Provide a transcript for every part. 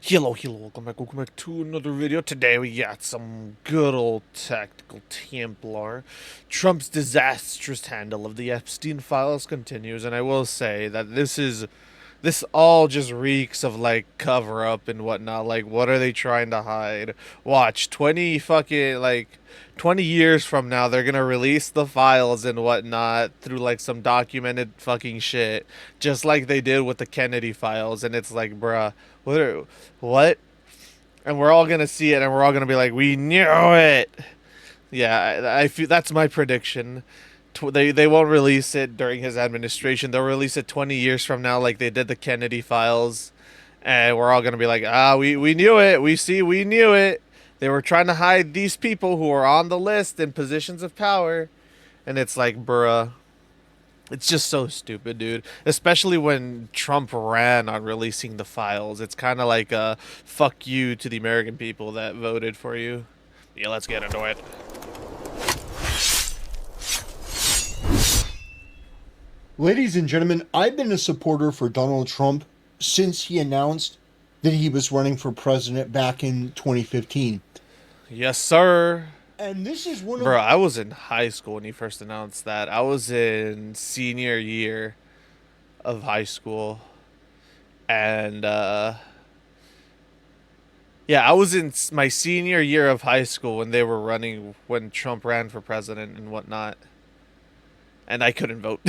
Hello, welcome back to another video. Today we got some good old tactical Templar. Trump's disastrous handle of the Epstein files continues, and I will say that this all just reeks of like cover up and whatnot. Like, what are they trying to hide? Watch 20 years from now, they're gonna release the files and whatnot through like some documented fucking shit, just like they did with the Kennedy files. And it's like, bruh, what? And we're all gonna see it, and we're all gonna be like, we knew it. Yeah, I feel that's my prediction. They won't release it during his administration. They'll release it 20 years from now, like they did the Kennedy files, and we're all gonna be like, we knew it. We knew it. They were trying to hide these people who are on the list in positions of power, and it's like, bruh. It's just so stupid, dude. Especially when Trump ran on releasing the files. It's kind of like a fuck you to the American people that voted for you. Yeah, let's get into it. Ladies and gentlemen, I've been a supporter for Donald Trump since he announced that he was running for president back in 2015. Yes, sir. And this is one Bro, of I was in high school when he first announced that. I was in senior year of high school. And, yeah, I was in my senior year of high school when Trump ran for president and whatnot. And I couldn't vote.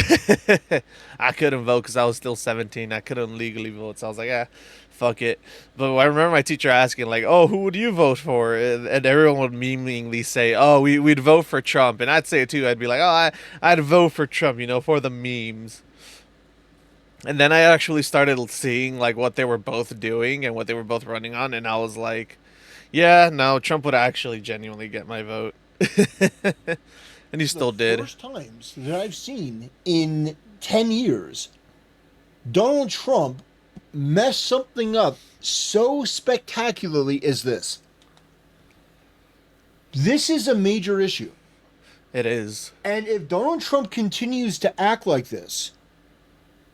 I couldn't vote because I was still 17. I couldn't legally vote, so I was like, fuck it. But I remember my teacher asking, like, oh, who would you vote for? And everyone would memeingly say, oh, we'd vote for Trump. And I'd say it too. I'd be like, oh, I'd vote for Trump, for the memes. And then I actually started seeing, like, what they were both doing and what they were both running on. And I was like, yeah, no, Trump would actually genuinely get my vote. And he the still did. first times that I've seen in 10 years Donald Trump mess something up so spectacularly as this. This is a major issue. It is. And if Donald Trump continues to act like this,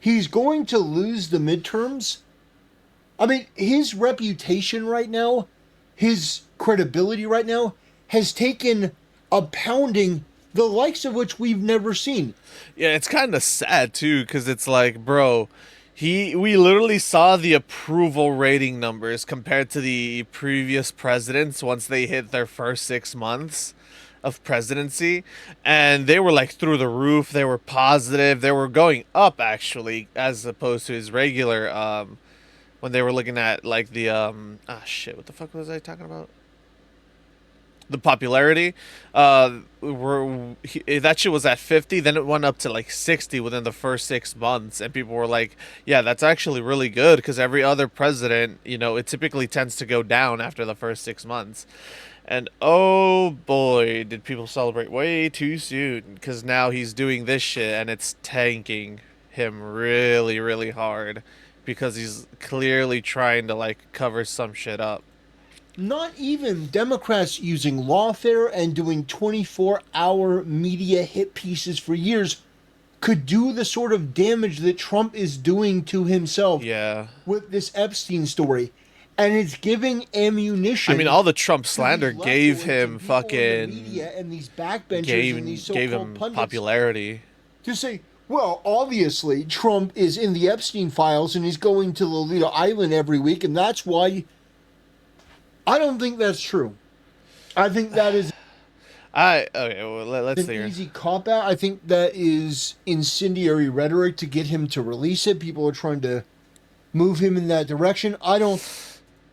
he's going to lose the midterms. I mean, his reputation right now, his credibility right now, has taken a pounding the likes of which we've never seen. Yeah, it's kind of sad too, because it's like, bro, we literally saw the approval rating numbers compared to the previous presidents once they hit their first 6 months of presidency, and they were like through the roof. They were positive. They were going up actually, as opposed to his regular when they were looking at like the shit, what the fuck was I talking about? The popularity, that shit was at 50, then it went up to like 60 within the first 6 months, and people were like, yeah, that's actually really good, because every other president, it typically tends to go down after the first 6 months. And oh boy, did people celebrate way too soon, because now he's doing this shit and it's tanking him really, really hard, because he's clearly trying to like cover some shit up. Not even Democrats using lawfare and doing 24-hour media hit pieces for years could do the sort of damage that Trump is doing to himself Yeah. with this Epstein story. And it's giving ammunition. I mean, all the Trump slander these gave leftoids him and people in the fucking media and these backbenchers and these gave so-called him pundits popularity. to say, well, obviously Trump is in the Epstein files and he's going to Lolita Island every week, and that's why. I don't think that's true. I think that is Okay, well, let's an see here. easy cop out. I think that is incendiary rhetoric to get him to release it. People are trying to move him in that direction. I don't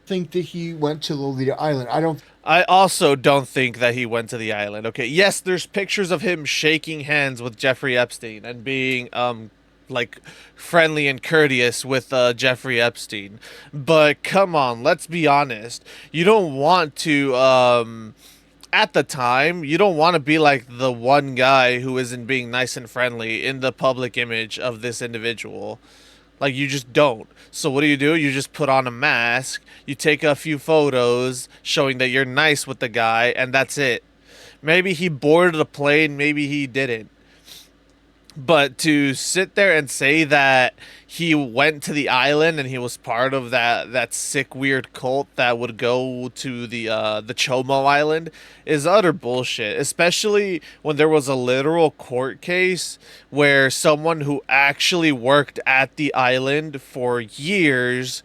think that he went to Lolita Island. I also don't think that he went to the island. Okay, yes, there's pictures of him shaking hands with Jeffrey Epstein and being like friendly and courteous with Jeffrey Epstein. But come on, let's be honest. You don't want to at the time, you don't want to be like the one guy who isn't being nice and friendly in the public image of this individual. Like, you just don't. So what do? You just put on a mask, you take a few photos showing that you're nice with the guy, and that's it. Maybe he boarded a plane, maybe he didn't. But to sit there and say that he went to the island and he was part of that sick weird cult that would go to the Chomo Island is utter bullshit. Especially when there was a literal court case where someone who actually worked at the island for years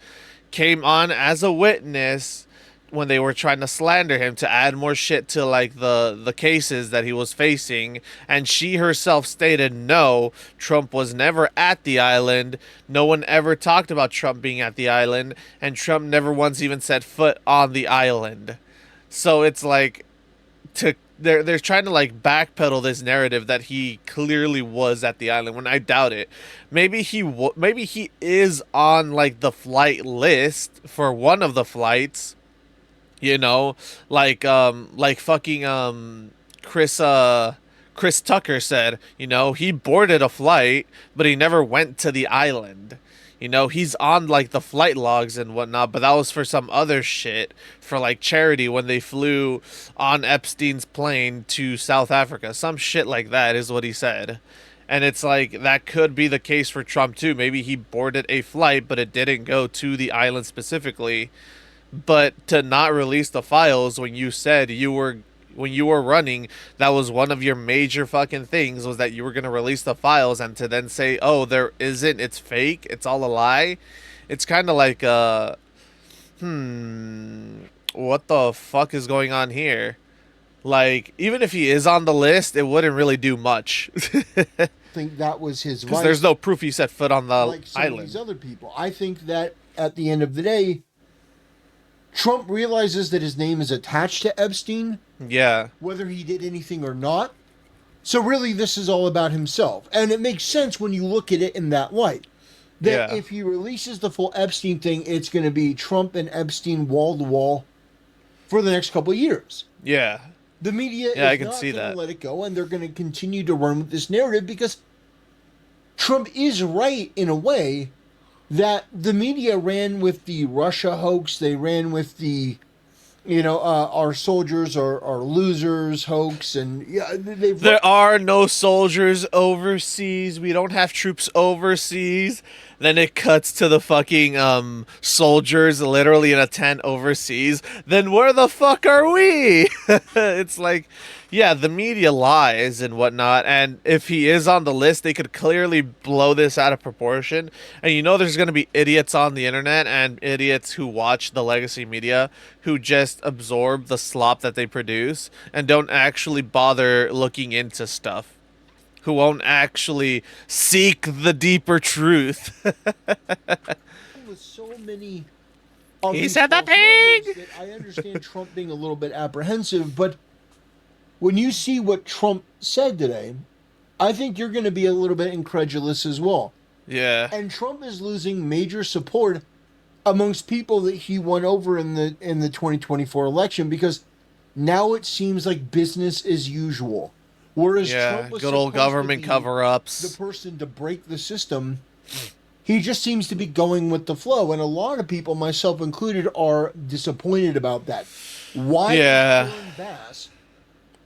came on as a witness when they were trying to slander him to add more shit to like the cases that he was facing, and she herself stated no, Trump was never at the island. No one ever talked about Trump being at the island, and Trump never once even set foot on the island. So it's like to they're trying to like backpedal this narrative that he clearly was at the island when I doubt it. Maybe maybe he is on like the flight list for one of the flights, you know, like fucking Chris Chris Tucker said, you know, he boarded a flight, but he never went to the island. You know, he's on like the flight logs and whatnot, but that was for some other shit for like charity when they flew on Epstein's plane to South Africa. Some shit like that is what he said. And it's like that could be the case for Trump too. Maybe he boarded a flight, but it didn't go to the island specifically. But to not release the files when you said you were when you were running, that was one of your major fucking things was that you were gonna release the files, and to then say, "Oh, there isn't. It's fake. It's all a lie." It's kind of like, what the fuck is going on here? Like, even if he is on the list, it wouldn't really do much think that was his because right. there's no proof he set foot on the Like some of these island. other people. I think that at the end of the day, Trump realizes that his name is attached to Epstein, Yeah, whether he did anything or not. So really, this is all about himself. And it makes sense when you look at it in that light. That yeah, if he releases the full Epstein thing, it's going to be Trump and Epstein wall to wall for the next couple of years. yeah, The media yeah. I is can not see going to that. let it go, and they're going to continue to run with this narrative because Trump is right in a way that the media ran with the Russia hoax. They ran with the, our soldiers are losers hoax, and yeah, they've There are no soldiers overseas. We don't have troops overseas. Then it cuts to the fucking soldiers literally in a tent overseas. Then where the fuck are we? It's like, yeah, the media lies and whatnot. And if he is on the list, they could clearly blow this out of proportion. And you know, there's going to be idiots on the internet and idiots who watch the legacy media who just absorb the slop that they produce and don't actually bother looking into stuff, who won't actually seek the deeper truth. with so many of He these said the false narratives pig. that I understand Trump being a little bit apprehensive, but when you see what Trump said today, I think you're going to be a little bit incredulous as well. Yeah, And Trump is losing major support amongst people that he won over in the 2024 election because now it seems like business as usual. Whereas yeah. Trump was Good old supposed to government be cover the ups. person to break the system, he just seems to be going with the flow. And a lot of people, myself included, are disappointed about that. Why is Yeah, Karen Bass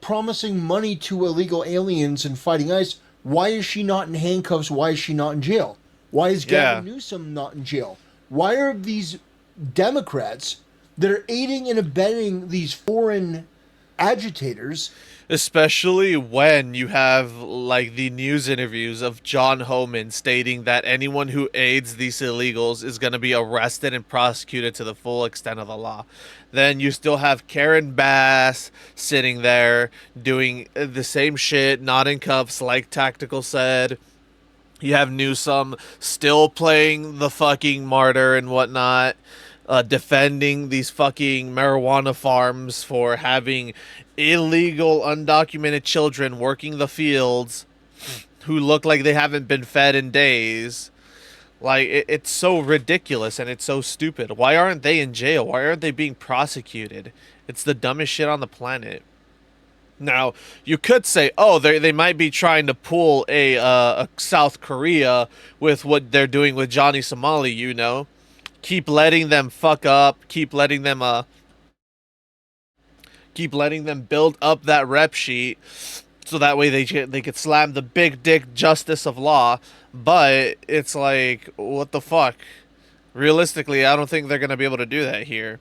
promising money to illegal aliens and fighting ICE? Why is she not in handcuffs? Why is she not in jail? Why is yeah. Gavin Newsom not in jail? Why are these Democrats that are aiding and abetting these foreign agitators? Especially when you have like the news interviews of John Homan stating that anyone who aids these illegals is going to be arrested and prosecuted to the full extent of the law. Then you still have Karen Bass sitting there doing the same shit, not in cuffs, like Tactical said. You have Newsom still playing the fucking martyr and whatnot, defending these fucking marijuana farms for having illegal, undocumented children working the fields who look like they haven't been fed in days. Like, it's so ridiculous and it's so stupid. Why aren't they in jail? Why aren't they being prosecuted? It's the dumbest shit on the planet. Now, you could say, oh, they might be trying to pull a South Korea with what they're doing with Johnny Somali, you know? Keep letting them fuck up, keep letting them build up that rep sheet, so that way they could slam the big dick justice of law. But it's like, what the fuck? Realistically, I don't think they're gonna be able to do that here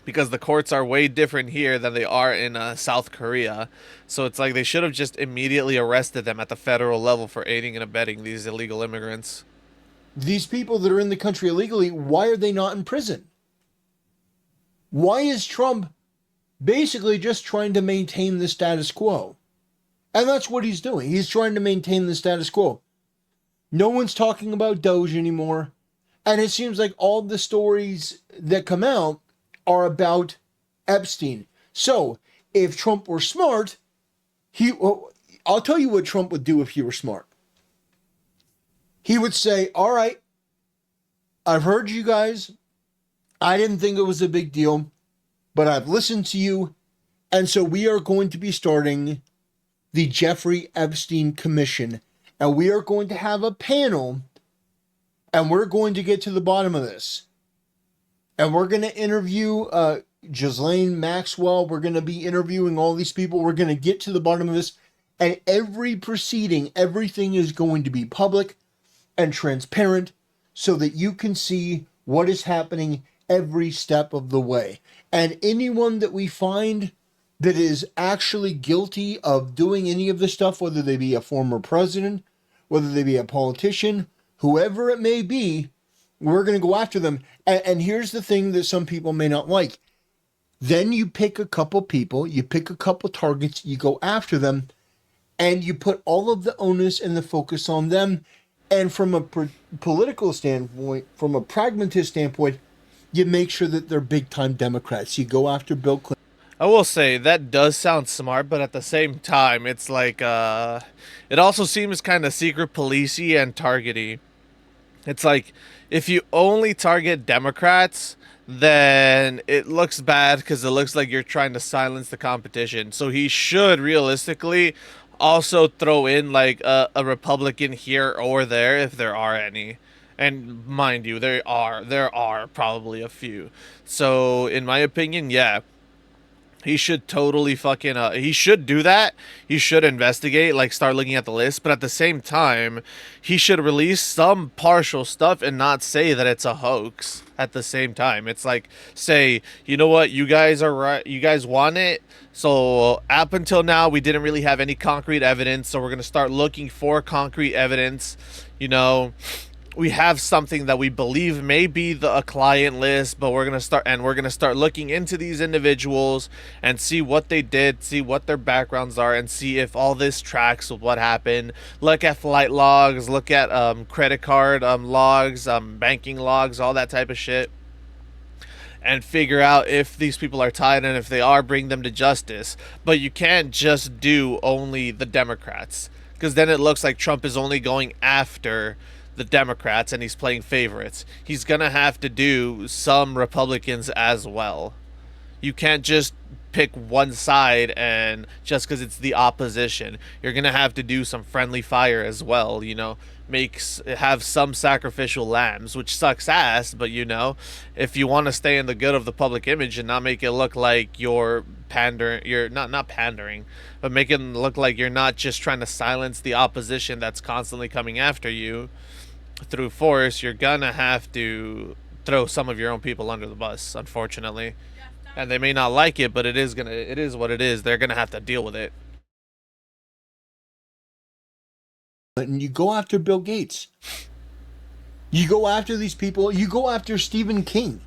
because the courts are way different here than they are in South Korea. So it's like they should have just immediately arrested them at the federal level for aiding and abetting these illegal immigrants. These people that are in the country illegally, why are they not in prison? Why is Trump basically just trying to maintain the status quo? And that's what he's doing. He's trying to maintain the status quo. No one's talking about Doge anymore. And it seems like all the stories that come out are about Epstein. So, if Trump were smart, I'll tell you what Trump would do if he were smart. He would say, all right, I've heard you guys. I didn't think it was a big deal, but I've listened to you. And so we are going to be starting the Jeffrey Epstein Commission. And we are going to have a panel and we're going to get to the bottom of this. And we're going to interview Ghislaine Maxwell. We're going to be interviewing all these people. We're going to get to the bottom of this. And every proceeding, everything is going to be public and transparent so that you can see what is happening every step of the way. And anyone that we find that is actually guilty of doing any of this stuff, whether they be a former president, whether they be a politician, whoever it may be, we're going to go after them. And here's the thing that some people may not like. Then you pick a couple people, you pick a couple targets, you go after them, and you put all of the onus and the focus on them. And from a political standpoint, from a pragmatist standpoint, you make sure that they're big-time Democrats. You go after Bill Clinton. I will say that does sound smart, but at the same time, it's like it also seems kind of secret policey and targety. It's like if you only target Democrats, then it looks bad because it looks like you're trying to silence the competition. So he should realistically also throw in like a Republican here or there if there are any. And mind you, there are probably a few. So in my opinion, yeah, he should totally fucking he should do that. He should investigate, like start looking at the list, but at the same time, he should release some partial stuff and not say that it's a hoax at the same time. It's like say, you know what, you guys are right, you guys want it. So up until now we didn't really have any concrete evidence, so we're going to start looking for concrete evidence, you know. We have something that we believe may be a client list, but we're gonna start looking into these individuals and see what they did, see what their backgrounds are, and see if all this tracks with what happened. Look at flight logs, look at credit card logs, banking logs, all that type of shit, and figure out if these people are tied, and if they are, bring them to justice. But you can't just do only the Democrats, because then it looks like Trump is only going after the Democrats and he's playing favorites. He's gonna have to do some Republicans as well. You can't just pick one side and just because it's the opposition. You're gonna have to do some friendly fire as well, you know. Have some sacrificial lambs, which sucks ass, but you know, if you want to stay in the good of the public image and not make it look like you're not pandering, but make it look like you're not just trying to silence the opposition that's constantly coming after you through force, you're gonna have to throw some of your own people under the bus, unfortunately. And they may not like it, but it is what it is. They're gonna have to deal with it. And you go after Bill Gates. You go after these people. You go after Stephen King.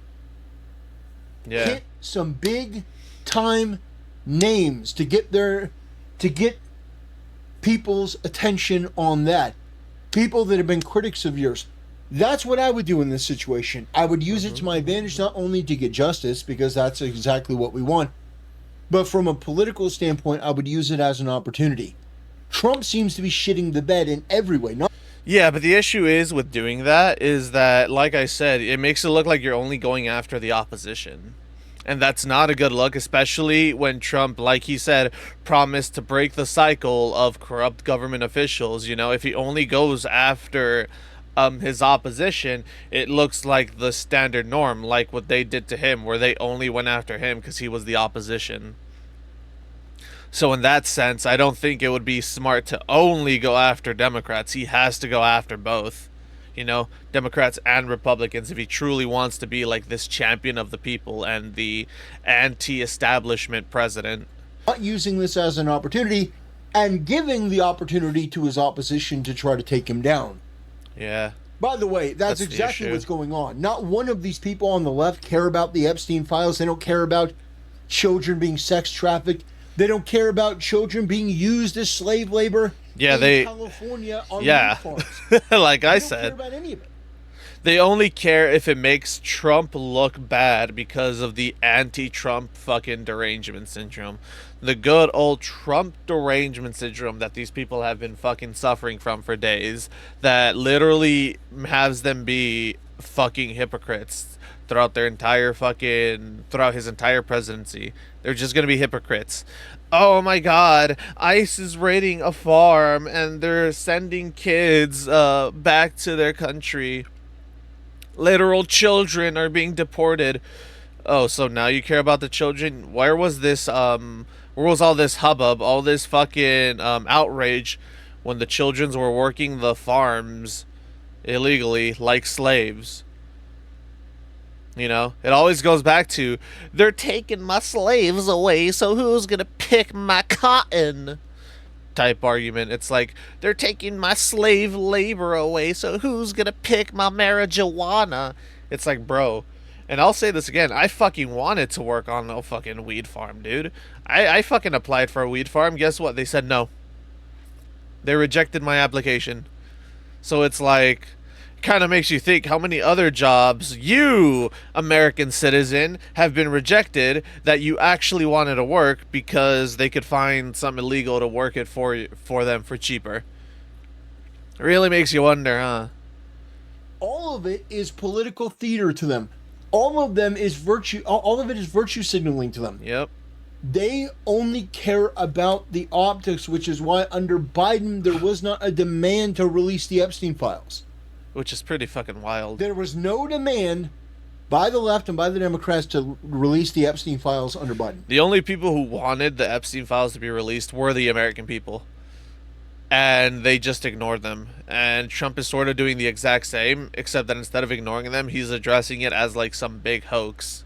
Yeah. Hit some big time names to get people's attention on that. People that have been critics of yours. That's what I would do in this situation. I would use it to my advantage, not only to get justice, because that's exactly what we want, but from a political standpoint, I would use it as an opportunity. Trump seems to be shitting the bed in every way. Yeah, but the issue is with doing that is that, like I said, it makes it look like you're only going after the opposition. And that's not a good look, especially when Trump, like he said, promised to break the cycle of corrupt government officials. You know, if he only goes after his opposition, it looks like the standard norm, like what they did to him, where they only went after him because he was the opposition. So in that sense, I don't think it would be smart to only go after Democrats. He has to go after both. You know, Democrats and Republicans if he truly wants to be like this champion of the people and the anti-establishment president. Not using this as an opportunity and giving the opportunity to his opposition to try to take him down. Yeah. By the way, that's exactly what's going on. Not one of these people on the left care about the Epstein files. They don't care about children being sex trafficked. They don't care about children being used as slave labor in California on wheat farms. Like I They don't said, care about any of it. they only care if it makes Trump look bad because of the anti-Trump fucking derangement syndrome. The good old Trump derangement syndrome that these people have been fucking suffering from for days, that literally has them be fucking hypocrites throughout throughout his entire presidency. They're just gonna be hypocrites. Oh my god, ICE is raiding a farm and they're sending kids back to their country. Literal children are being deported. Oh, so now you care about the children? Where was all this hubbub, all this fucking outrage when the childrens were working the farms illegally like slaves? You know, it always goes back to they're taking my slaves away, so who's gonna pick my cotton? Type argument. It's like they're taking my slave labor away, so who's gonna pick my marijuana? It's like, bro. And I'll say this again, I fucking wanted to work on a fucking weed farm, dude. I fucking applied for a weed farm. Guess what? They said no. They rejected my application. So it's like, kind of makes you think how many other jobs you, American citizen, have been rejected that you actually wanted to work because they could find some illegal to work it for them for cheaper. It really makes you wonder, huh? All of it is political theater to them. All of them is virtue. All of it is virtue signaling to them. Yep. They only care about the optics, which is why under Biden there was not a demand to release the Epstein files. Which is pretty fucking wild. There was no demand by the left and by the Democrats to release the Epstein files under Biden. The only people who wanted the Epstein files to be released were the American people. And they just ignored them. And Trump is sort of doing the exact same, except that instead of ignoring them, he's addressing it as like some big hoax,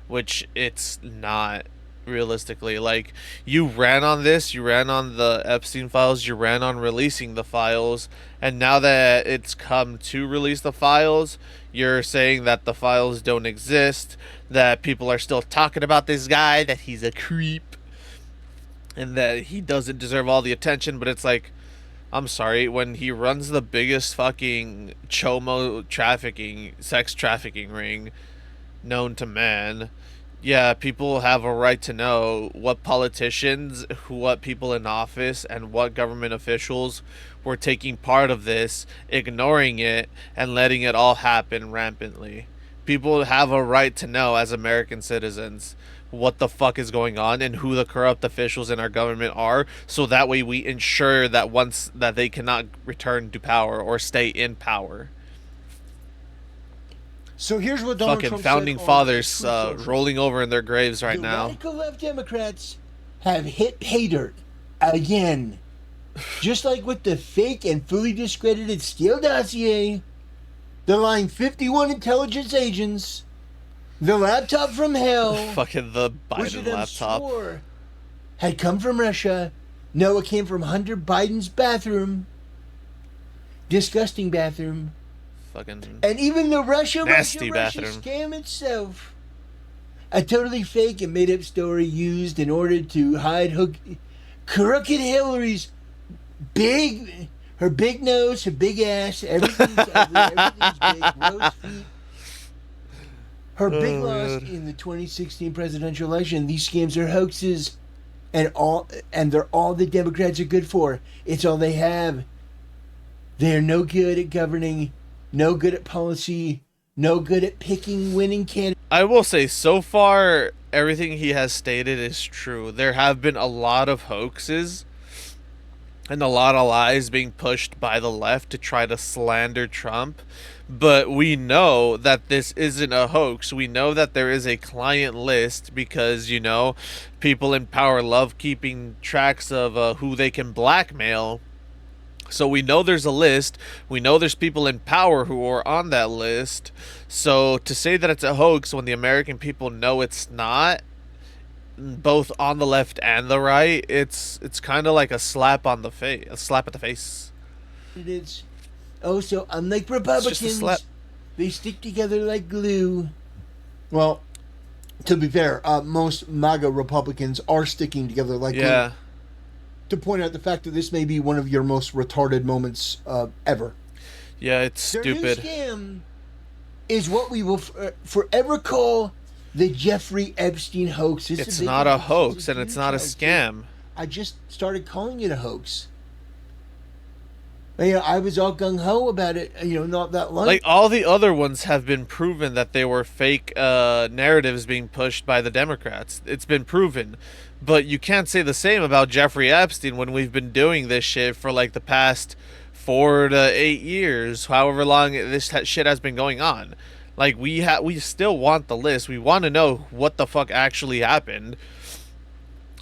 which it's not. Realistically, like, you ran on this, you ran on the Epstein files, you ran on releasing the files, and now that it's come to release the files, you're saying that the files don't exist, that people are still talking about this guy, that he's a creep, and that he doesn't deserve all the attention. But it's like, I'm sorry, when he runs the biggest fucking sex trafficking ring known to man, yeah, people have a right to know what politicians, what people in office, and what government officials were taking part of this, ignoring it, and letting it all happen rampantly. People have a right to know, as American citizens, what the fuck is going on and who the corrupt officials in our government are, so that way we ensure that once that they cannot return to power or stay in power. So here's what Donald Fucking Trump founding said fathers rolling over in their graves right the now. radical left Democrats have hit pay dirt again. Just like with the fake and fully discredited Steele dossier, the lying 51 intelligence agents, the laptop from hell, Fucking the which of Biden them laptop. swore had come from Russia. No, it came from Hunter Biden's bathroom. Disgusting bathroom. Fucking And even the Russia nasty Russia bathroom. scam itself, a totally fake and made up story used in order to hide crooked Hillary's her big nose, her big ass, everything's ugly, everything's big, rose feet. Her big loss in the 2016 presidential election. These scams are hoaxes, and they're all the Democrats are good for. It's all they have. They're no good at governing. No good at policy, no good at picking winning candidates. I will say, so far, everything he has stated is true. There have been a lot of hoaxes, and a lot of lies being pushed by the left to try to slander Trump. But we know that this isn't a hoax. We know that there is a client list because, people in power love keeping tracks of who they can blackmail. So we know there's a list. We know there's people in power who are on that list. So to say that it's a hoax when the American people know it's not, both on the left and the right, it's kind of like a slap on the face, a slap at the face. It is. Oh, so unlike It's just a slap. Republicans, they stick together like glue. Well, to be fair, most MAGA Republicans are sticking together like glue. Yeah, To point out the fact that this may be one of your most retarded moments ever. yeah, it's Their new stupid. scam is what we will forever call the Jeffrey Epstein hoax. It's not a hoax and it's not a hoax. scam. I just started calling it a hoax. I was all gung ho about it, not that long. Like all the other ones have been proven that they were fake narratives being pushed by the Democrats. It's been proven. But you can't say the same about Jeffrey Epstein when we've been doing this shit for like the past 4 to 8 years, however long this shit has been going on. Like we still want the list. We want to know what the fuck actually happened.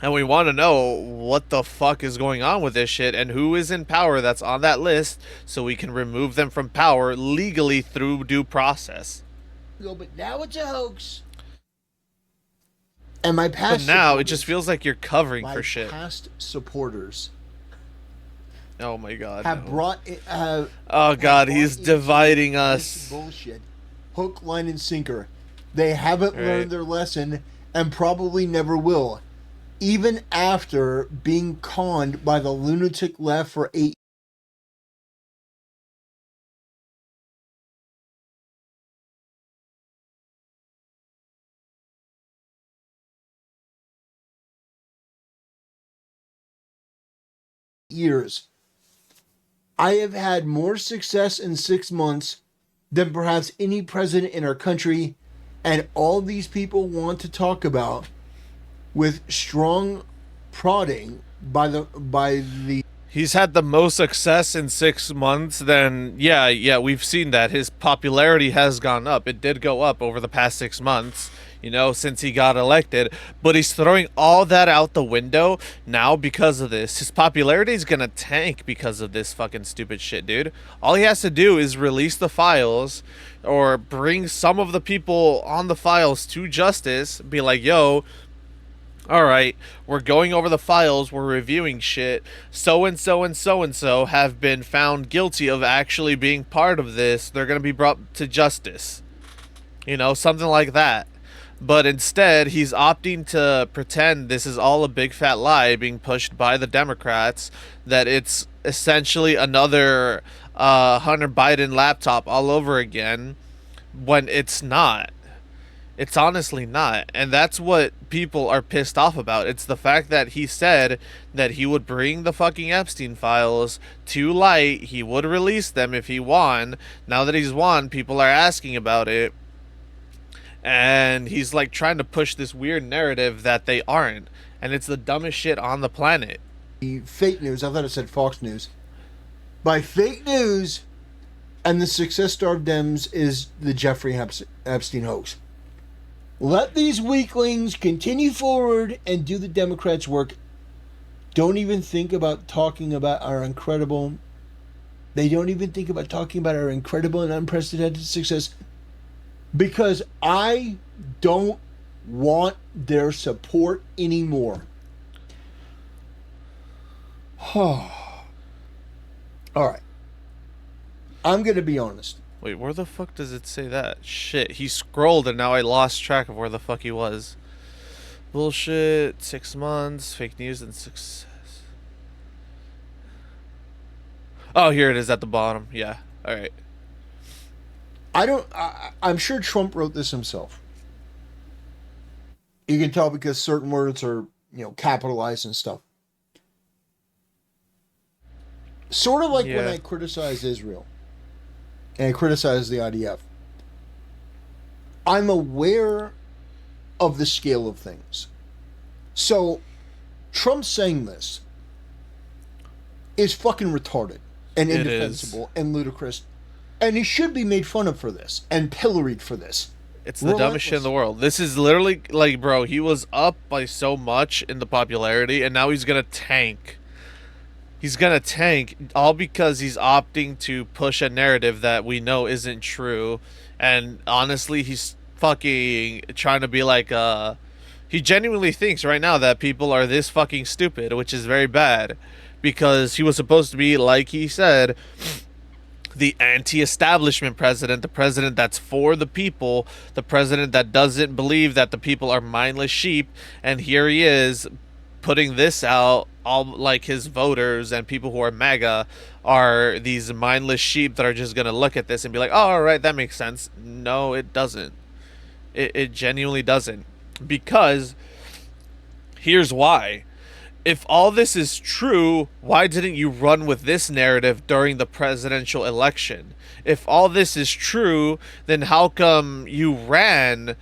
And we want to know what the fuck is going on with this shit and who is in power that's on that list so we can remove them from power legally through due process. But now it's a hoax. And my But past now it just feels like you're covering my for shit. past supporters Oh my god. have No. brought Oh god, bought he's into dividing this us. bullshit, hook, line, and sinker. They haven't Right. learned their lesson and probably never will, even after being conned by the lunatic left for 8 years. I have had more success in 6 months than perhaps any president in our country, and all these people want to talk about with strong prodding by the He's had the most success in 6 months, then yeah, we've seen that. His popularity has gone up. It did go up over the past 6 months, since he got elected. But he's throwing all that out the window now because of this. His popularity is gonna tank because of this fucking stupid shit, dude. All he has to do is release the files or bring some of the people on the files to justice, be like, yo, all right, we're going over the files, we're reviewing shit. So and so and so and so have been found guilty of actually being part of this. They're going to be brought to justice. Something like that. But instead, he's opting to pretend this is all a big fat lie being pushed by the Democrats, that it's essentially another Hunter Biden laptop all over again, when it's not. It's honestly not. And that's what people are pissed off about. It's the fact that he said that he would bring the fucking Epstein files to light. He would release them if he won. Now that he's won, people are asking about it. And he's like trying to push this weird narrative that they aren't. And it's the dumbest shit on the planet. fake news. I thought it said Fox News. By fake news, and the success star of Dems is the Jeffrey Epstein hoax. Let these weaklings continue forward and do the Democrats' work. Don't even think about talking about our incredible. They don't even think about talking about our incredible and unprecedented success, because I don't want their support anymore. All right. I'm going to be honest. Wait, where the fuck does it say that? Shit, he scrolled and now I lost track of where the fuck he was. Bullshit, 6 months, fake news and success. Oh, here it is at the bottom. Yeah, alright. I'm sure Trump wrote this himself. You can tell because certain words are, capitalized and stuff. Sort of like when I criticize Israel and I criticize the IDF. I'm aware of the scale of things. So, Trump saying this, is fucking retarded and It is. indefensible and ludicrous. And he should be made fun of for this and pilloried for this. It's the dumbest shit in the Relentlessly. world. This is literally like, bro, he was up by so much in the popularity, and now he's gonna tank. He's gonna tank all because he's opting to push a narrative that we know isn't true. And honestly, he's fucking trying to be like, he genuinely thinks right now that people are this fucking stupid, which is very bad. Because he was supposed to be, like he said, the anti-establishment president, the president that's for the people, the president that doesn't believe that the people are mindless sheep, and here he is putting this out, all like his voters and people who are MAGA are these mindless sheep that are just gonna look at this and be like, oh, all right, that makes sense. No, it doesn't. It genuinely doesn't. Because here's why. If all this is true, why didn't you run with this narrative during the presidential election? If all this is true, then how come you ran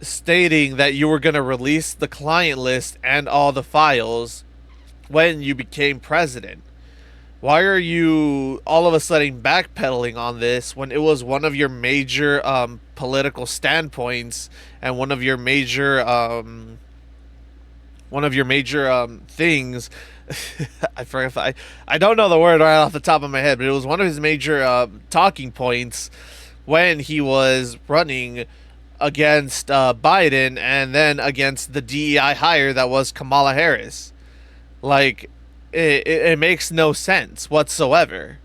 stating that you were going to release the client list and all the files when you became president? Why are you all of a sudden backpedaling on this when it was one of your major political standpoints and one of your major things. I forget. I don't know the word right off the top of my head, but it was one of his major talking points when he was running against Biden and then against the DEI hire that was Kamala Harris. Like, it makes no sense whatsoever.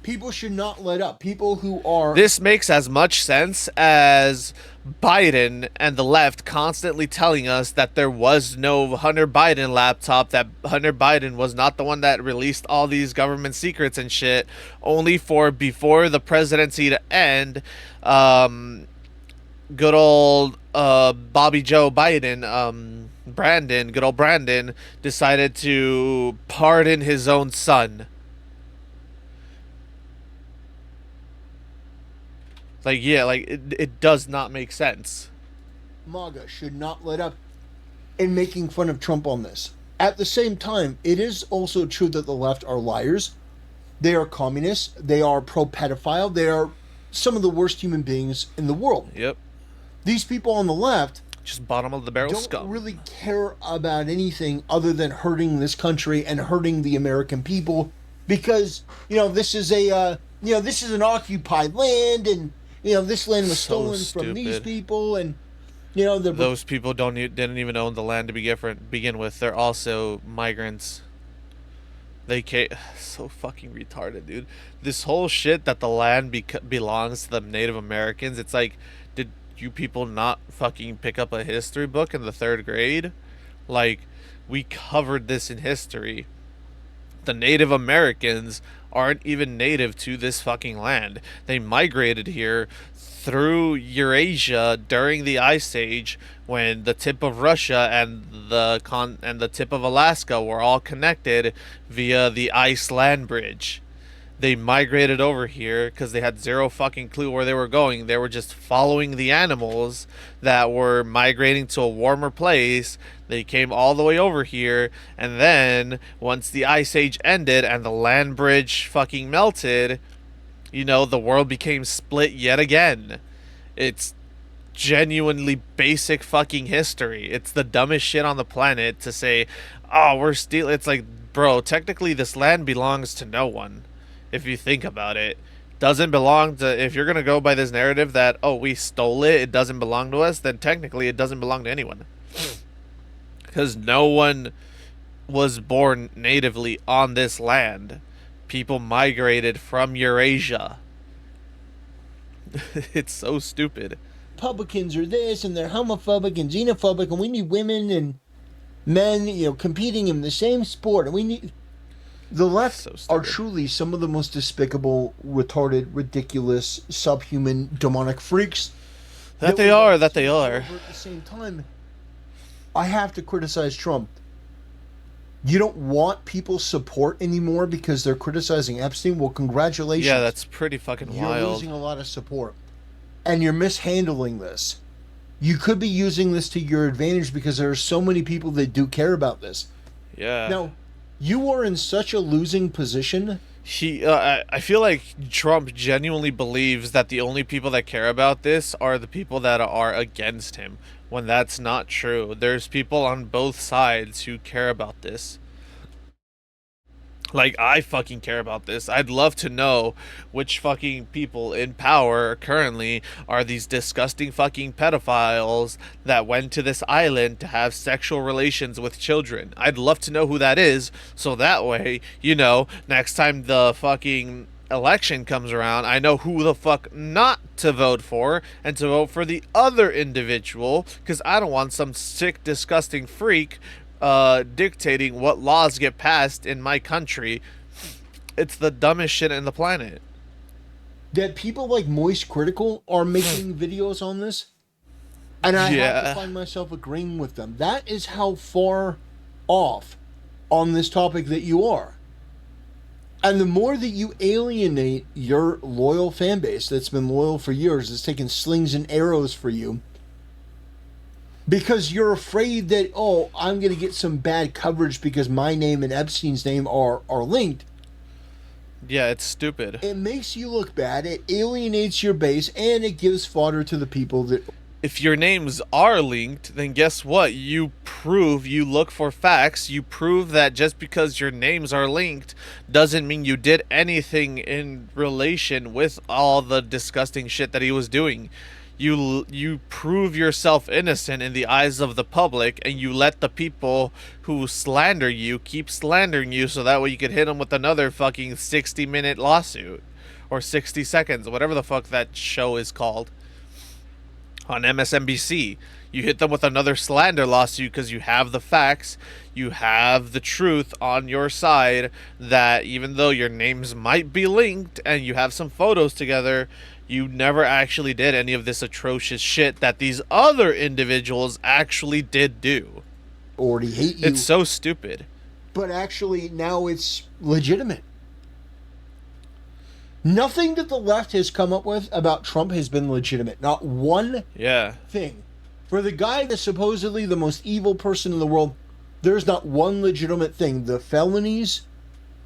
People should not let up. People who are This makes as much sense as Biden and the left constantly telling us that there was no Hunter Biden laptop, that Hunter Biden was not the one that released all these government secrets and shit, only for before the presidency to end, good old Bobby Joe Biden, good old Brandon, decided to pardon his own son. Like, yeah, like it does not make sense. MAGA should not let up in making fun of Trump on this. At the same time, it is also true that the left are liars. They are communists. They are pro pedophile. They are some of the worst human beings in the world. Yep. These people on the left Just bottom of the barrel don't scum. really care about anything other than hurting this country and hurting the American people because, this is this is an occupied land and, this land was So stolen from these stupid. people and, the Those people didn't even own the land to begin with. They're also migrants. They can't. So fucking retarded, dude. This whole shit that the land belongs to the Native Americans. It's like, did you people not fucking pick up a history book in the third grade? Like, we covered this in history. The Native Americans aren't even native to this fucking land. They migrated here through Eurasia during the Ice Age when the tip of Russia and the tip of Alaska were all connected via the ice land bridge. They migrated over here because they had zero fucking clue where they were going. They were just following the animals that were migrating to a warmer place. They came all the way over here, and then once the ice age ended and the land bridge fucking melted, the world became split yet again. It's genuinely basic fucking history. It's the dumbest shit on the planet to say, oh, we're stealing. It's like, bro, technically this land belongs to no one. If you think about it, doesn't belong to, if you're going to go by this narrative that, oh, we stole it, it doesn't belong to us, then technically it doesn't belong to anyone. Because no one was born natively on this land. People migrated from Eurasia. It's so stupid. Republicans are this and they're homophobic and xenophobic and we need women and men, competing in the same sport and we need the left So are stupid. truly some of the most despicable, retarded, ridiculous, subhuman, demonic freaks That we they are, have. that they are. At the same time, I have to criticize Trump. You don't want people's support anymore because they're criticizing Epstein? Well, congratulations. Yeah, that's pretty fucking You're wild. losing a lot of support. And you're mishandling this. You could be using this to your advantage because there are so many people that do care about this. Yeah. Now, You are in such a losing position. I feel like Trump genuinely believes that the only people that care about this are the people that are against him, when that's not true. There's people on both sides who care about this. Like, I fucking care about this. I'd love to know which fucking people in power currently are these disgusting fucking pedophiles that went to this island to have sexual relations with children. I'd love to know who that is, so that way, next time the fucking election comes around, I know who the fuck not to vote for and to vote for the other individual, because I don't want some sick, disgusting freak dictating what laws get passed in my country. It's the dumbest shit in the planet. That people like Moist Critical are making videos on this, and I have to Yeah. find myself agreeing with them. That is how far off on this topic that you are. And the more that you alienate your loyal fan base that's been loyal for years, that's taken slings and arrows for you, because you're afraid that, oh, I'm going to get some bad coverage because my name and Epstein's name are linked. Yeah, it's stupid. It makes you look bad, it alienates your base, and it gives fodder to the people that. If your names are linked, then guess what? You look for facts, you prove that just because your names are linked doesn't mean you did anything in relation with all the disgusting shit that he was doing. You prove yourself innocent in the eyes of the public, and you let the people who slander you keep slandering you, so that way you could hit them with another fucking 60-minute lawsuit, or 60 seconds, whatever the fuck that show is called on MSNBC. You hit them with another slander lawsuit because you have the facts, you have the truth on your side, that even though your names might be linked and you have some photos together, you never actually did any of this atrocious shit that these other individuals actually did do. Already hate you. It's so stupid. But actually, now it's legitimate. Nothing that the left has come up with about Trump has been legitimate. Not one Yeah. thing. For the guy that's supposedly the most evil person in the world, there's not one legitimate thing. The felonies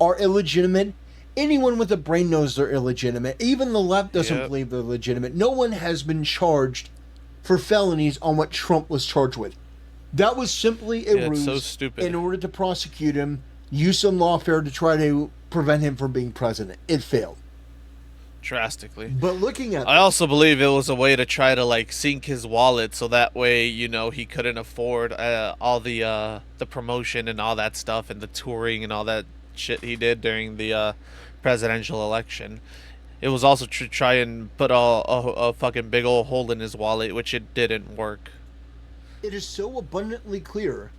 are illegitimate. Anyone with a brain knows they're illegitimate. Even the left doesn't believe they're legitimate. No one has been charged for felonies on what Trump was charged with. That was simply a ruse so stupid. in order to prosecute him, use some lawfare to try to prevent him from being president. It failed. Drastically. But looking at I also believe it was a way to try to like sink his wallet, so that way he couldn't afford all the promotion and all that stuff and the touring and all that shit he did during the presidential election. It was also to try and put a fucking big old hole in his wallet, which it didn't work. it is so abundantly clear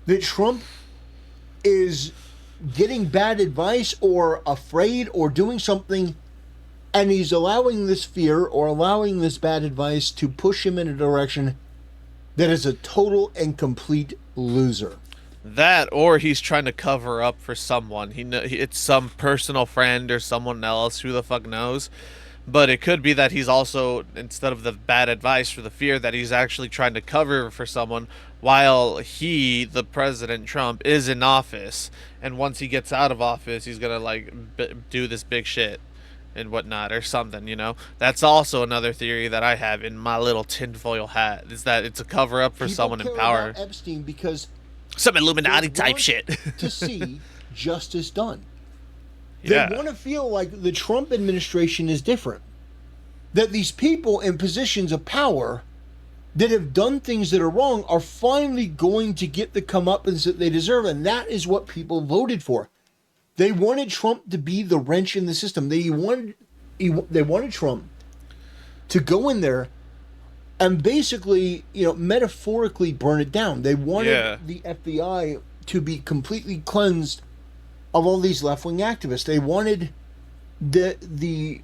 that Trump is getting bad advice or afraid or doing something, and he's allowing this fear or allowing this bad advice to push him in a direction that is a total and complete loser. That, or he's trying to cover up for someone. It's some personal friend or someone else. Who the fuck knows? But it could be that he's also, instead of the bad advice or the fear, that he's actually trying to cover for someone while he, the President Trump, is in office. And once he gets out of office, he's gonna do this big shit and whatnot or something. That's also another theory that I have in my little tinfoil hat, is that it's a cover up for People someone in care power. about Epstein because Some they Illuminati type want shit. to see justice done. Yeah. They want to feel like the Trump administration is different. That these people in positions of power that have done things that are wrong are finally going to get the comeuppance that they deserve, and that is what people voted for. They wanted Trump to be the wrench in the system. They wanted Trump to go in there and basically, metaphorically burn it down. They wanted the FBI to be completely cleansed of all these left-wing activists. They wanted the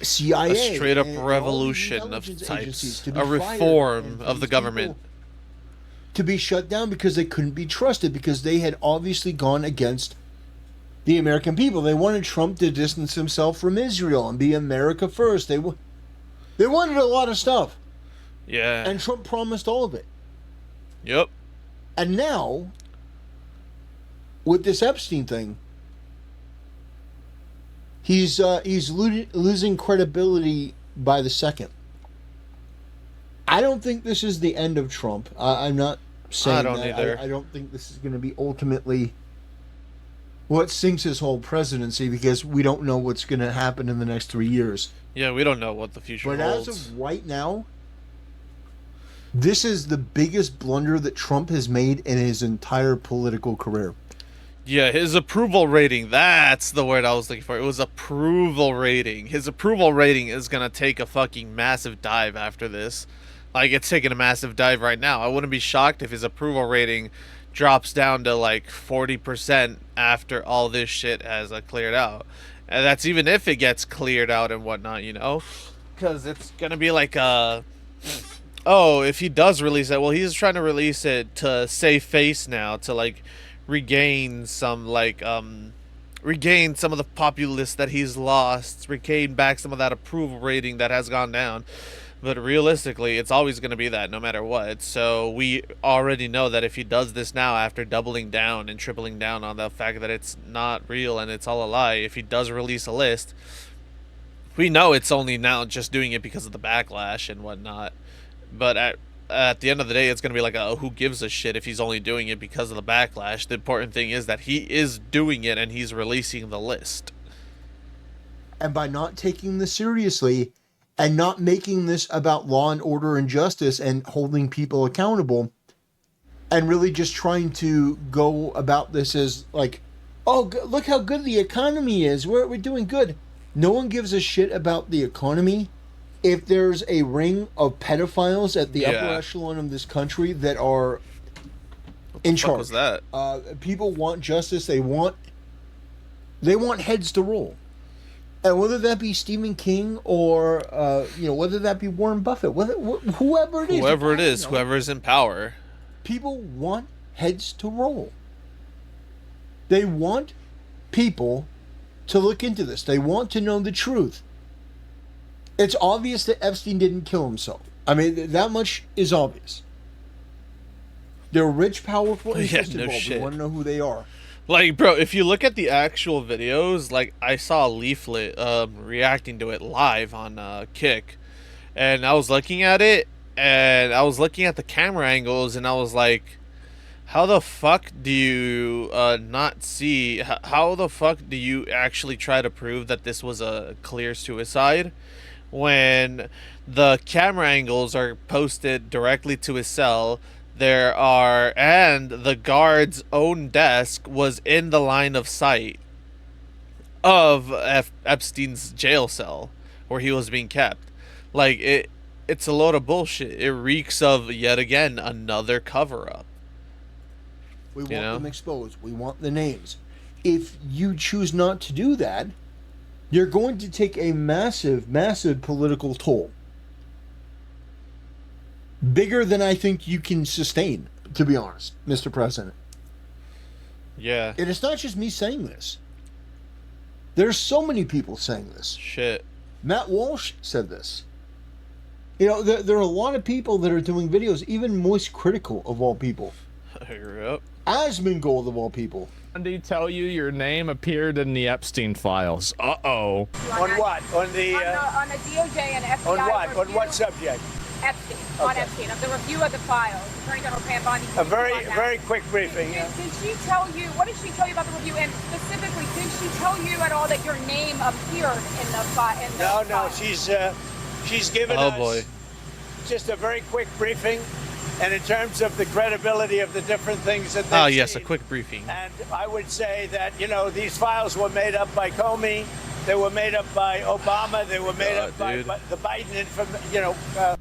CIA, a straight up and revolution of intelligence types, agencies to be a fired, reform and of the these government. people to be shut down because they couldn't be trusted, because they had obviously gone against the American people. They wanted Trump to distance himself from Israel and be America first. They wanted a lot of stuff, Yeah. and Trump promised all of it. Yep. And now with this Epstein thing, he's losing credibility by the second. I don't think this is the end of Trump. I'm not I saying don't that. either. I don't think this is going to be ultimately what sinks his whole presidency because we don't know what's going to happen in the next 3 years. Yeah, we don't know what the future But as holds. of right now, this is the biggest blunder that Trump has made in his entire political career. Yeah, his approval rating, that's the word I was looking for. It was approval rating. His approval rating is going to take a fucking massive dive after this. Like, it's taking a massive dive right now. I wouldn't be shocked if his approval rating drops down to like 40% after all this shit has cleared out. And that's even if it gets cleared out and whatnot, you know? Because it's going to be like oh, if he does release it, well, he's trying to release it to save face now, to like regain some regain some of the populace that he's lost, regain back some of that approval rating that has gone down. But realistically, it's always going to be that no matter what. So we already know that if he does this now after doubling down and tripling down on the fact that it's not real and it's all a lie, if he does release a list, we know it's only now just doing it because of the backlash and whatnot. But at the end of the day, it's going to be like, who gives a shit if he's only doing it because of the backlash? The important thing is that he is doing it and he's releasing the list. And by not taking this seriously and not making this about law and order and justice and holding people accountable and really just trying to go about this as like, oh, look how good the economy is. We're doing good. No one gives a shit about the economy if there's a ring of pedophiles at the upper echelon of this country that are in charge. What was that? People want justice. They want heads to roll. And whether that be Stephen King or whether that be Warren Buffett, whoever it is, whoever's in power, people want heads to roll. They want people to look into this. They want to know the truth. It's obvious that Epstein didn't kill himself. I mean, that much is obvious. They're rich, powerful, and involved. We want to know who they are. Like, bro, if you look at the actual videos, like, I saw a leaflet reacting to it live on Kick, and I was looking at it, and I was looking at the camera angles, and I was like, how the fuck do you not see, how the fuck do you actually try to prove that this was a clear suicide when the camera angles are posted directly to his cell? And the guard's own desk was in the line of sight of Epstein's jail cell where he was being kept. Like, it's a load of bullshit. It reeks of, yet again, another cover-up. We want them exposed. We want the names. If you choose not to do that, you're going to take a massive, massive political toll. Bigger than I think you can sustain, to be honest, Mr. President. Yeah. And it's not just me saying this. There's so many people saying this. Shit. Matt Walsh said this. You know, there are a lot of people that are doing videos, even Moist Critical of all people. I grew up. Asmongold of all people. They tell you your name appeared in the Epstein files. Uh-oh. On what? On the DOJ and FBI. on what? Review. On what subject? Epstein. Okay. On Epstein. Of the review of the files. Attorney General Pam Bondi. A very quick briefing. Did she tell you? What did she tell you about the review? And specifically, did she tell you at all that your name appeared in the file? No. She's given us just a very quick briefing. And in terms of the credibility of the different things that they've yes, seen, a quick briefing. And I would say that, these files were made up by Comey, they were made up by Obama, they were made up by the Biden,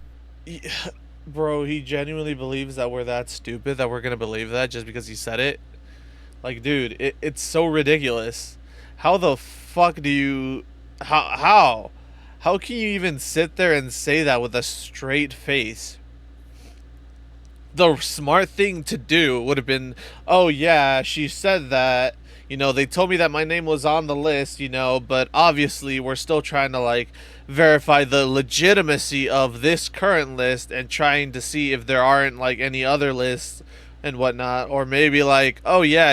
Bro, he genuinely believes that we're that stupid that we're going to believe that just because he said it? Like, dude, it's so ridiculous. How the fuck do you... How can you even sit there and say that with a straight face? The smart thing to do would have been, oh yeah, she said that, they told me that my name was on the list, but obviously we're still trying to like verify the legitimacy of this current list and trying to see if there aren't like any other lists and whatnot. Or maybe like, oh yeah,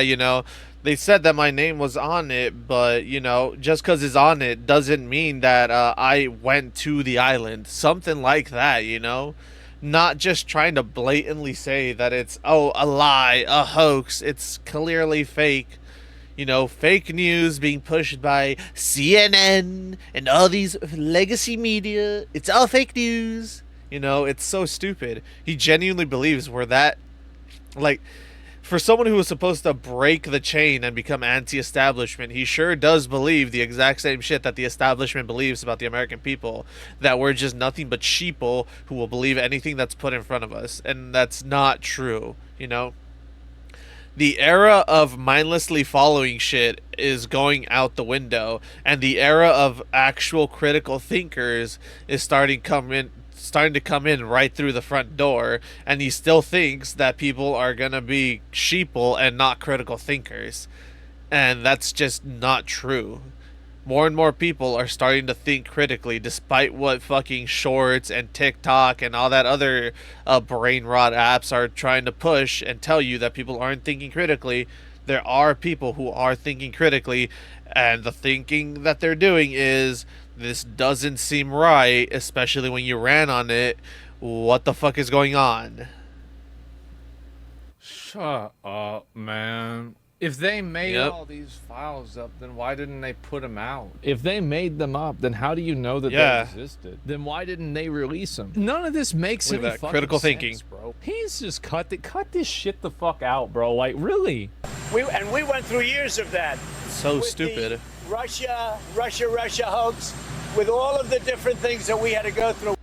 They said that my name was on it, but you know, just because it's on it doesn't mean that I went to the island. Something like that, you know? Not just trying to blatantly say that it's, oh, a lie, a hoax. It's clearly fake. You know, fake news being pushed by CNN and all these legacy media. It's all fake news. You know, it's so stupid. He genuinely believes we're that, like, for someone who was supposed to break the chain and become anti-establishment, he sure does believe the exact same shit that the establishment believes about the American people, that we're just nothing but sheeple who will believe anything that's put in front of us, and that's not true, you know? The era of mindlessly following shit is going out the window, and the era of actual critical thinkers is starting to come in right through the front door, and he still thinks that people are gonna be sheeple and not critical thinkers. And that's just not true. More and more people are starting to think critically, despite what fucking shorts and TikTok and all that other brain rot apps are trying to push and tell you that people aren't thinking critically. There are people who are thinking critically, and the thinking that they're doing is, this doesn't seem right, especially when you ran on it. What the fuck is going on? Shut up, man. If they made Yep. all these files up, then why didn't they put them out? If they made them up, then how do you know that Yeah. they existed? Then why didn't they release them? None of this makes Look at any that fucking critical sense, thinking. bro. He's just cut this shit the fuck out, bro. Like, really? We went through years of that. So with stupid. the Russia hoax, with all of the different things that we had to go through.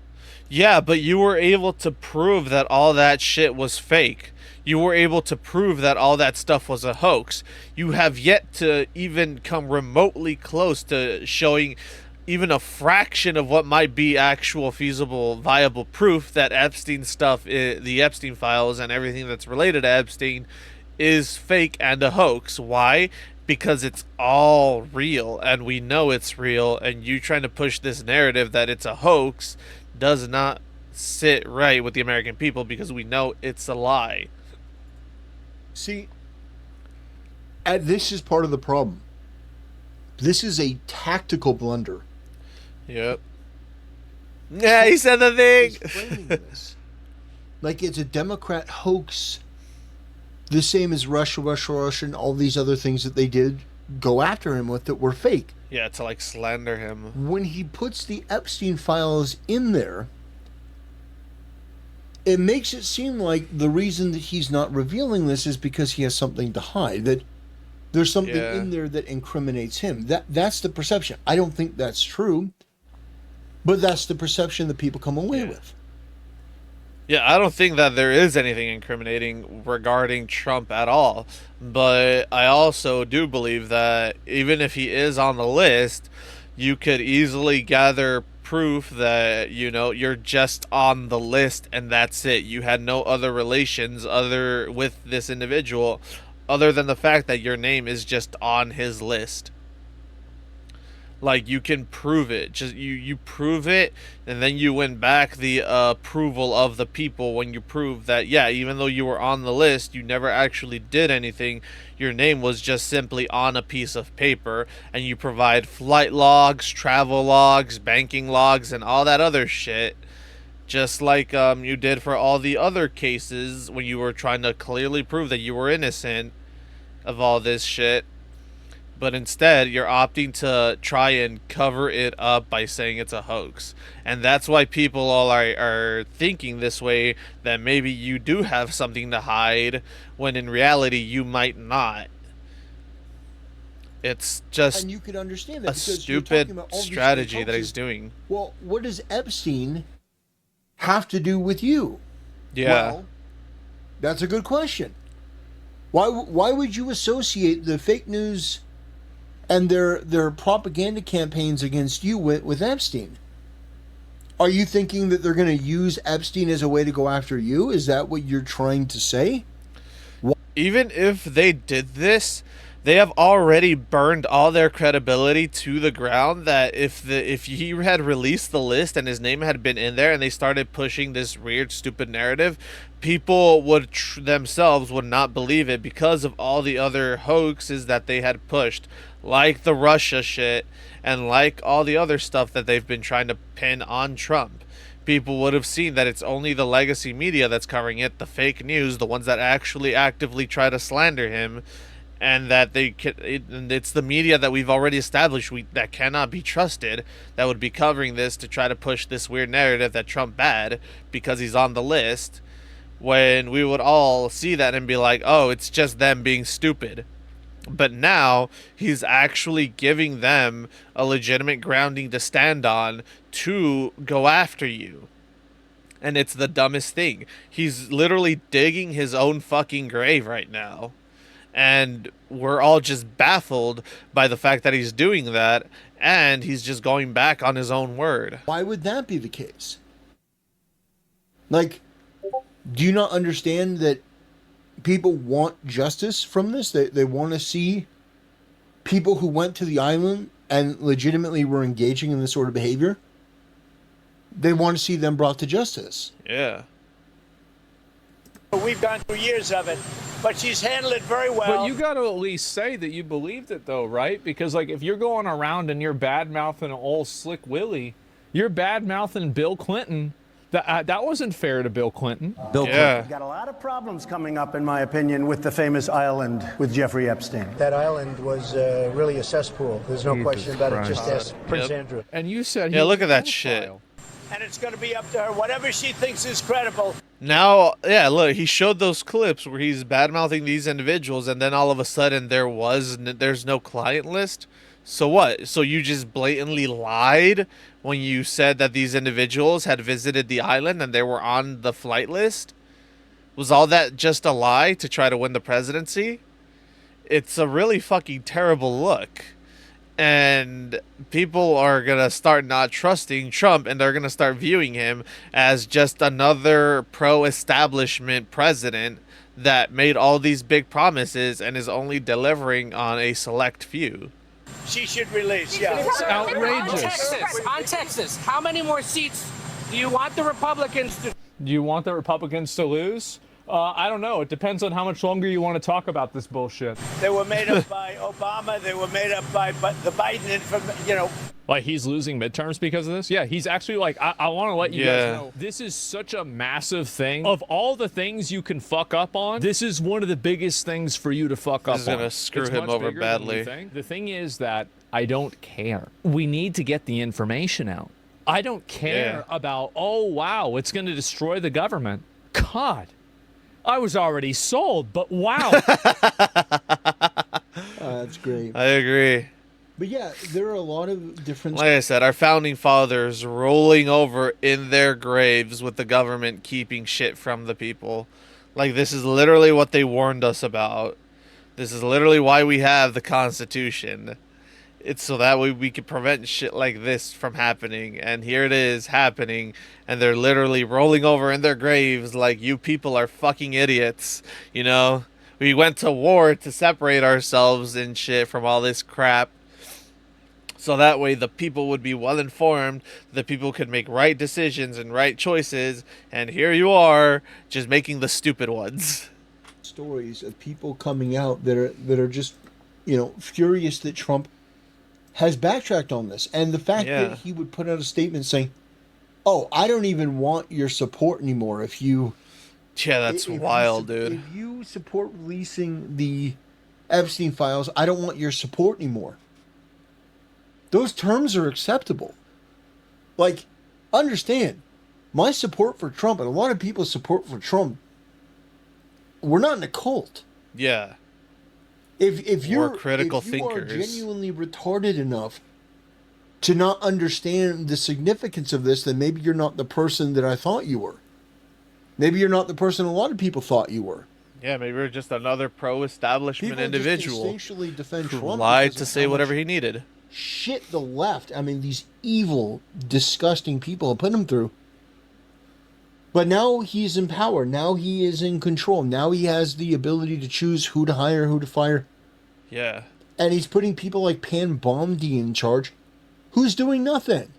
Yeah, but you were able to prove that all that shit was fake. You were able to prove that all that stuff was a hoax. You have yet to even come remotely close to showing even a fraction of what might be actual feasible, viable proof that Epstein stuff, the Epstein files and everything that's related to Epstein, is fake and a hoax. Why? Because it's all real, and we know it's real, and you trying to push this narrative that it's a hoax does not sit right with the American people, because we know it's a lie. See, this is part of the problem. This is a tactical blunder. Yep. Yeah, he said the He's thing. framing this like it's a Democrat hoax, the same as Russia, and all these other things that they did go after him with that were fake. Yeah, to like slander him. When he puts the Epstein files in there, it makes it seem like the reason that he's not revealing this is because he has something to hide, that there's something Yeah. in there that incriminates him. That's the perception. I don't think that's true, but that's the perception that people come away with. Yeah, I don't think that there is anything incriminating regarding Trump at all. But I also do believe that even if he is on the list, you could easily gather proof that, you know, you're just on the list and that's it. You had no other relations other with this individual other than the fact that your name is just on his list. Like, you can prove it. Just you prove it, and then you win back the approval of the people when you prove that, yeah, even though you were on the list, you never actually did anything. Your name was just simply on a piece of paper, and you provide flight logs, travel logs, banking logs, and all that other shit. Just like you did for all the other cases when you were trying to clearly prove that you were innocent of all this shit. But instead, you're opting to try and cover it up by saying it's a hoax. And that's why people all are thinking this way, that maybe you do have something to hide, when in reality, you might not. It's just And you could understand that a because you're talking stupid about all these strategy that hoaxes. he's doing. Well, what does Epstein have to do with you? Yeah. Well, that's a good question. Why would you associate the fake news and their propaganda campaigns against you with Epstein? Are you thinking that they're going to use Epstein as a way to go after you? Is that what you're trying to say? Even if they did this, they have already burned all their credibility to the ground. That if he had released the list and his name had been in there and they started pushing this weird, stupid narrative, people would themselves would not believe it because of all the other hoaxes that they had pushed, like the Russia shit and like all the other stuff that they've been trying to pin on Trump. People would have seen that it's only the legacy media that's covering it, the fake news, the ones that actually actively try to slander him, and that it's the media that we've already established that cannot be trusted, that would be covering this to try to push this weird narrative that Trump bad because he's on the list, when we would all see that and be like, oh, it's just them being stupid. But now he's actually giving them a legitimate grounding to stand on to go after you. And it's the dumbest thing. He's literally digging his own fucking grave right now. And we're all just baffled by the fact that he's doing that, and he's just going back on his own word. Why would that be the case? Like, do you not understand that people want justice from this? They want to see people who went to the island and legitimately were engaging in this sort of behavior. They want to see them brought to justice. Yeah. We've gone through years of it, but she's handled it very well. But you got to at least say that you believed it, though, right? Because, like, if you're going around and you're bad-mouthing old Slick Willie, you're bad-mouthing Bill Clinton. That wasn't fair to Bill Clinton. Bill Clinton. We've got a lot of problems coming up, in my opinion, with the famous island with Jeffrey Epstein. That island was really a cesspool. There's no question about it. Just ask Prince Andrew. And you said, yeah, look at that shit. And it's going to be up to her, whatever she thinks is credible. Now, yeah, look, he showed those clips where he's bad-mouthing these individuals, and then all of a sudden there's no client list. So what? So you just blatantly lied when you said that these individuals had visited the island and they were on the flight list? Was all that just a lie to try to win the presidency? It's a really fucking terrible look. And people are going to start not trusting Trump, and they're going to start viewing him as just another pro-establishment president that made all these big promises and is only delivering on a select few. She should release, yeah. It's outrageous. On Texas, how many more seats do you want the Republicans to... Do you want the Republicans to lose? I don't know. It depends on how much longer you want to talk about this bullshit. They were made up by Obama. They were made up by the Biden information, Like, he's losing midterms because of this? Yeah, he's actually like, I want to let you guys know, this is such a massive thing. Of all the things you can fuck up on, this is one of the biggest things for you to fuck up on. This is going to screw him over badly. The thing is that I don't care. We need to get the information out. I don't care about, oh, wow, it's going to destroy the government. God. I was already sold, but wow. That's great. I agree. But yeah, there are a lot of different... Like I said, our founding fathers rolling over in their graves with the government keeping shit from the people. Like, this is literally what they warned us about. This is literally why we have the Constitution. It's so that way we can prevent shit like this from happening. And here it is happening. And they're literally rolling over in their graves like, you people are fucking idiots. You know? We went to war to separate ourselves and shit from all this crap. So that way the people would be well informed. The people could make right decisions and right choices. And here you are, just making the stupid ones. Stories of people coming out that are just, furious that Trump has backtracked on this. And the fact that he would put out a statement saying, oh, I don't even want your support anymore if you... Yeah, that's wild, dude. If you support releasing the Epstein files, I don't want your support anymore. Those terms are acceptable. Like, understand, my support for Trump and a lot of people's support for Trump, we're not in a cult. Yeah. If you're critical if you thinkers are genuinely retarded enough to not understand the significance of this, then maybe you're not the person that I thought you were. Maybe you're not the person a lot of people thought you were. Yeah, maybe you're just another pro-establishment individual who defend Trump, lied to say whatever he needed. Shit the left. I mean, these evil, disgusting people have put him through. But now he's in power. Now he is in control. Now he has the ability to choose who to hire, who to fire. Yeah. And he's putting people like Pam Bondi in charge, who's doing nothing.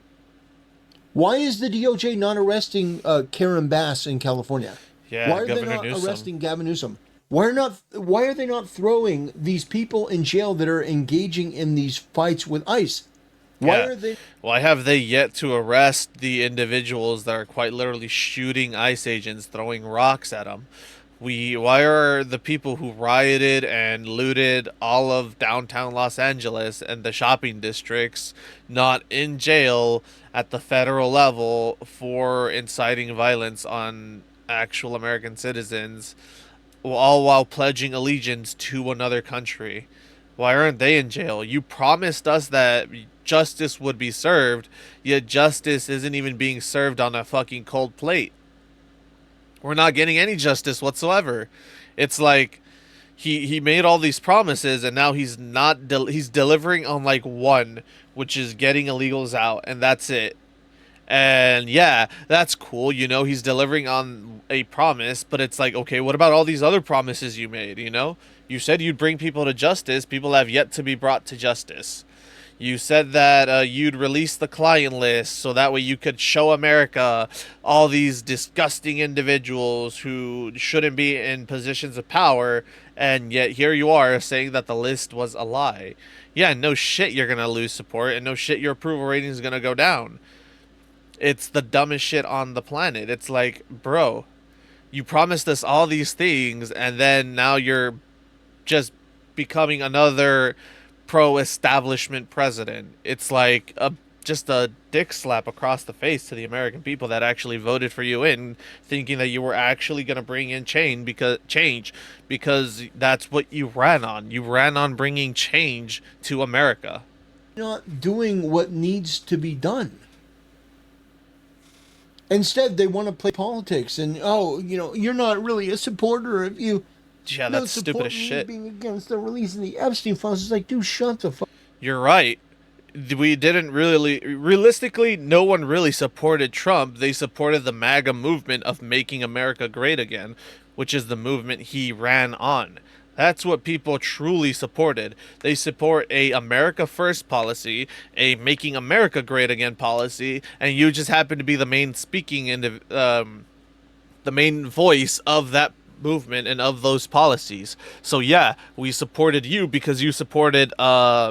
Why is the DOJ not arresting Karen Bass in California? Yeah, Why are they Governor not Newsom. arresting Gavin Newsom? Why are they not throwing these people in jail that are engaging in these fights with ICE? Why Yeah. are they Why have they yet to arrest the individuals that are quite literally shooting ICE agents, throwing rocks at them? Why are the people who rioted and looted all of downtown Los Angeles and the shopping districts not in jail at the federal level for inciting violence on actual American citizens, all while pledging allegiance to another country? Why aren't they in jail? You promised us that justice would be served, yet justice isn't even being served on a fucking cold plate. We're not getting any justice whatsoever. It's like he made all these promises and now he's not he's delivering on like one, which is getting illegals out, and that's it. And yeah, that's cool, he's delivering on a promise, but it's like, okay, what about all these other promises you made, You said you'd bring people to justice. People have yet to be brought to justice. You said that you'd release the client list so that way you could show America all these disgusting individuals who shouldn't be in positions of power, and yet here you are saying that the list was a lie. Yeah, no shit you're going to lose support, and no shit your approval rating is going to go down. It's the dumbest shit on the planet. It's like, bro, you promised us all these things, and then now you're just becoming another pro-establishment president. It's like just a dick slap across the face to the American people that actually voted for you in, thinking that you were actually going to bring in change because that's what you ran on. You ran on bringing change to America. not doing what needs to be done? Instead, they want to play politics, and you're not really a supporter of you. Yeah, that's stupid as shit. Being against the release of the Epstein files is like, dude, shut the fuck. You're right. We didn't really, realistically, no one really supported Trump. They supported the MAGA movement of making America great again, which is the movement he ran on. That's what people truly supported. They support a America First policy, a making America great again policy, and you just happen to be the main the main voice of that movement and of those policies. So yeah, we supported you because you supported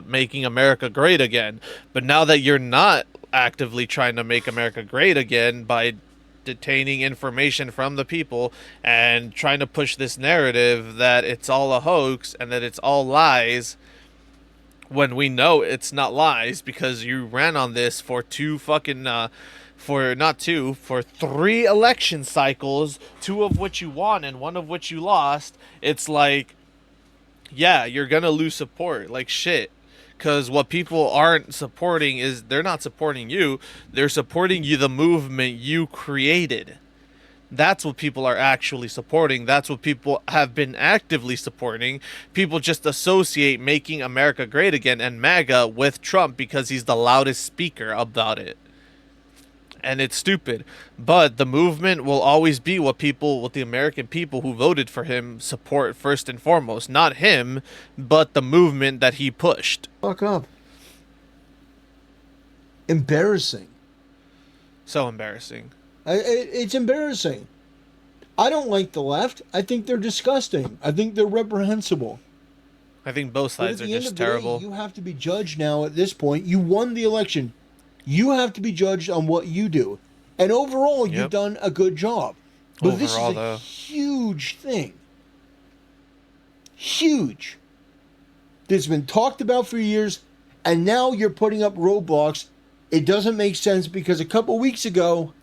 making America great again. But now that you're not actively trying to make America great again by detaining information from the people and trying to push this narrative that it's all a hoax and that it's all lies, when we know it's not lies because you ran on this for for 3 election cycles, 2 of which you won and 1 of which you lost. It's like, yeah, you're gonna lose support like shit. Because what people aren't supporting is they're not supporting you. They're supporting you, the movement you created. That's what people are actually supporting. That's what people have been actively supporting. People just associate making America great again and MAGA with Trump because he's the loudest speaker about it. And it's stupid. But the movement will always be what the American people who voted for him support first and foremost. Not him, but the movement that he pushed. Fuck up. Embarrassing. So embarrassing. It's embarrassing. I don't like the left. I think they're disgusting. I think they're reprehensible. I think both sides are just Day, terrible. you have to be judged now at this point. You won the election. You have to be judged on what you do. And overall, you've done a good job. But this is a huge thing. Huge. That's been talked about for years, and now you're putting up roadblocks. It doesn't make sense because a couple weeks ago,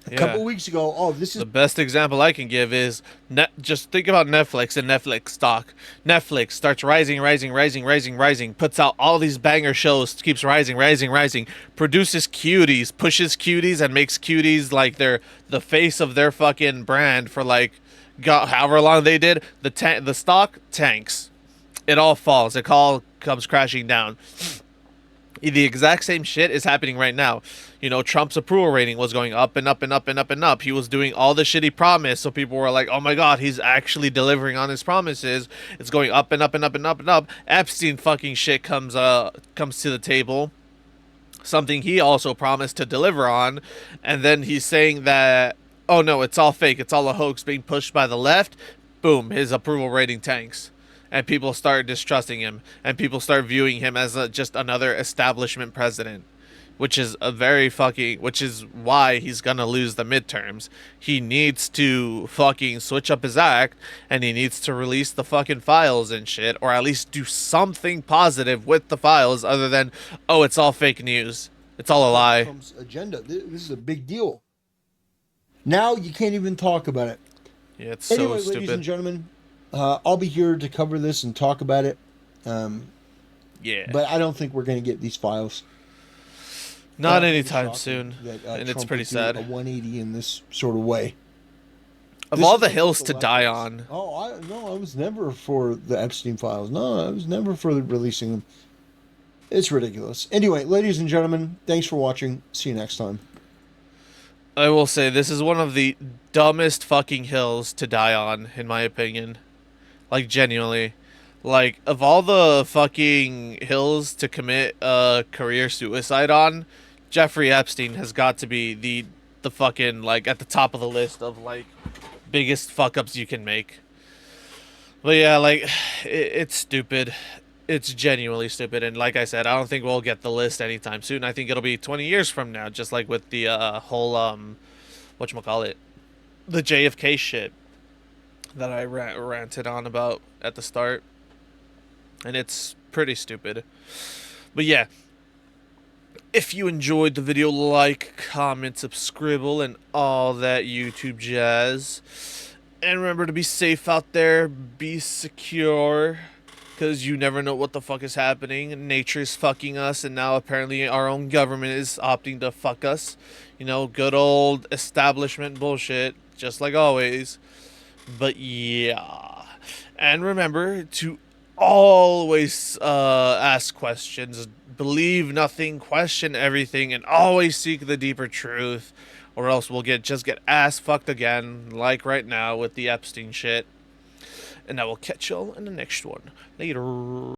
this is... The best example I can give is, just think about Netflix and Netflix stock. Netflix starts rising, puts out all these banger shows, keeps rising, produces cuties, pushes cuties, and makes cuties like they're the face of their fucking brand for like, however long they did. The stock tanks. It all falls. It all comes crashing down. The exact same shit is happening right now. Trump's approval rating was going up and up and up and up and up. He was doing all the shit he promised, so people were like, oh my god, he's actually delivering on his promises. It's going up and up and up and up and up. Epstein fucking shit comes to the table. Something he also promised to deliver on. And then he's saying that oh no, it's all fake, it's all a hoax being pushed by the left, boom, his approval rating tanks. And people start distrusting him, and people start viewing him as just another establishment president, which is which is why he's gonna lose the midterms. He needs to fucking switch up his act, and he needs to release the fucking files and shit, or at least do something positive with the files other than, oh, it's all fake news. It's all a lie. Trump's agenda. This is a big deal. Now you can't even talk about it. Yeah, it's anyway, so stupid. Ladies and gentlemen, I'll be here to cover this and talk about it. Yeah. But I don't think we're going to get these files. Not anytime soon. And Trump it's pretty would do sad. A 180 in this sort of way. Of all the hills to die on. Oh, I was never for the Epstein files. No, I was never for releasing them. It's ridiculous. Anyway, ladies and gentlemen, thanks for watching. See you next time. I will say, this is one of the dumbest fucking hills to die on, in my opinion. Like, genuinely. Like, of all the fucking hills to commit career suicide on, Jeffrey Epstein has got to be the fucking, like, at the top of the list of, like, biggest fuck-ups you can make. But yeah, like, it's stupid. It's genuinely stupid, and like I said, I don't think we'll get the list anytime soon. I think it'll be 20 years from now, just like with the whole, whatchamacallit, the JFK shit that I ranted on about at the start. And it's pretty stupid. But yeah, if you enjoyed the video, like, comment, subscribe, and all that YouTube jazz. And remember to be safe out there, be secure. Because you never know what the fuck is happening. Nature's fucking us, and now apparently our own government is opting to fuck us. You know, good old establishment bullshit, just like always. But yeah. And remember to always ask questions. Believe nothing, question everything, and always seek the deeper truth. Or else we'll just get ass fucked again, like right now with the Epstein shit. And I will catch y'all in the next one. Later.